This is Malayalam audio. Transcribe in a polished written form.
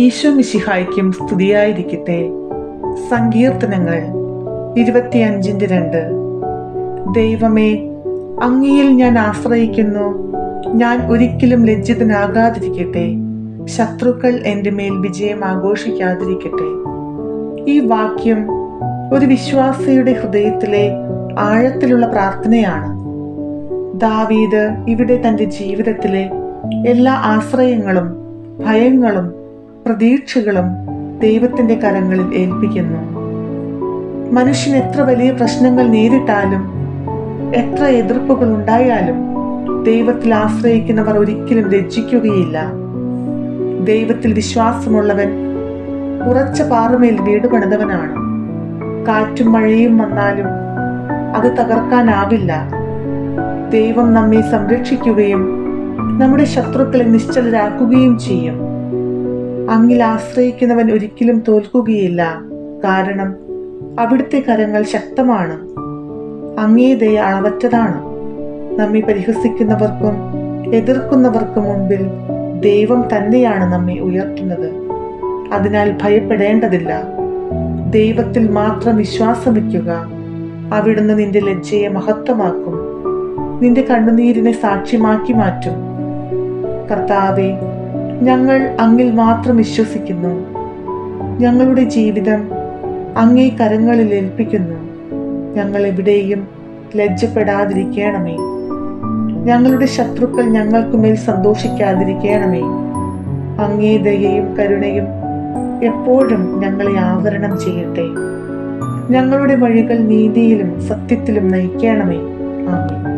ഈശോ മിശിഹായ്ക്കും സ്തുതിയായിരിക്കട്ടെ. സങ്കീർത്തനങ്ങൾ 25:2. ദൈവമേ, അങ്ങയിൽ ഞാൻ ആശ്രയിക്കുന്നു. ഞാൻ ഒരിക്കലും ലജ്ജിതനാകാതിരിക്കട്ടെ. ശത്രുക്കൾ എൻ്റെ മേൽ വിജയം ആഘോഷിക്കാതിരിക്കട്ടെ. ഈ വാക്യം ഒരു വിശ്വാസിയുടെ ഹൃദയത്തിലെ ആഴത്തിലുള്ള പ്രാർത്ഥനയാണ്. ദാവീദ് ഇവിടെ തൻ്റെ ജീവിതത്തിലെ എല്ലാ ആശ്രയങ്ങളും ഭയങ്ങളും പ്രതീക്ഷകളും ദൈവത്തിന്റെ കരങ്ങളിൽ ഏൽപ്പിക്കുന്നു. മനുഷ്യൻ എത്ര വലിയ പ്രശ്നങ്ങൾ നേരിട്ടാലും എത്ര എതിർപ്പുകൾ ഉണ്ടായാലും ദൈവത്തിൽ ആശ്രയിക്കുന്നവർ ഒരിക്കലും ലജ്ജിക്കുകയില്ല. ദൈവത്തിൽ വിശ്വാസമുള്ളവൻ ഉറച്ച പാറമേൽ വീട് പണിതവനാണ്. കാറ്റും മഴയും വന്നാലും അത് തകർക്കാനാവില്ല. ദൈവം നമ്മെ സംരക്ഷിക്കുകയും നമ്മുടെ ശത്രുക്കളെ നിശ്ചലരാക്കുകയും ചെയ്യും. അങ്ങിൽ ആശ്രയിക്കുന്നവൻ ഒരിക്കലും തോൽക്കുകയില്ല. കാരണം അവിടുത്തെ കരങ്ങൾ ശക്തമാണ്. അങ്ങേ ദയ അളവറ്റതാണ്. നമ്മെ പരിഹസിക്കുന്നവർക്കും എതിർക്കുന്നവർക്കും മുൻപിൽ ദൈവം തന്നെയാണ് നമ്മെ ഉയർത്തുന്നത്. അതിനാൽ ഭയപ്പെടേണ്ടതില്ല. ദൈവത്തിൽ മാത്രം വിശ്വാസം വയ്ക്കുക. അവിടുന്ന് നിന്റെ ലജ്ജയെ മഹത്വമാക്കും. നിന്റെ കണ്ണുനീരിനെ സാക്ഷ്യമാക്കി മാറ്റും. കർത്താവേ, ഞങ്ങൾ അങ്ങിൽ മാത്രം വിശ്വസിക്കുന്നു. ഞങ്ങളുടെ ജീവിതം അങ്ങേ കരങ്ങളിൽ ഏൽപ്പിക്കുന്നു. ഞങ്ങൾ എവിടെയും ലജ്ജപ്പെടാതിരിക്കണമേ. ഞങ്ങളുടെ ശത്രുക്കൾ ഞങ്ങൾക്കുമേൽ സന്തോഷിക്കാതിരിക്കണമേ. അങ്ങേ ദയയും കരുണയും എപ്പോഴും ഞങ്ങളെ ആവരണം ചെയ്യട്ടെ. ഞങ്ങളുടെ വഴികൾ നീതിയിലും സത്യത്തിലും നയിക്കണമേ. ആമേൻ.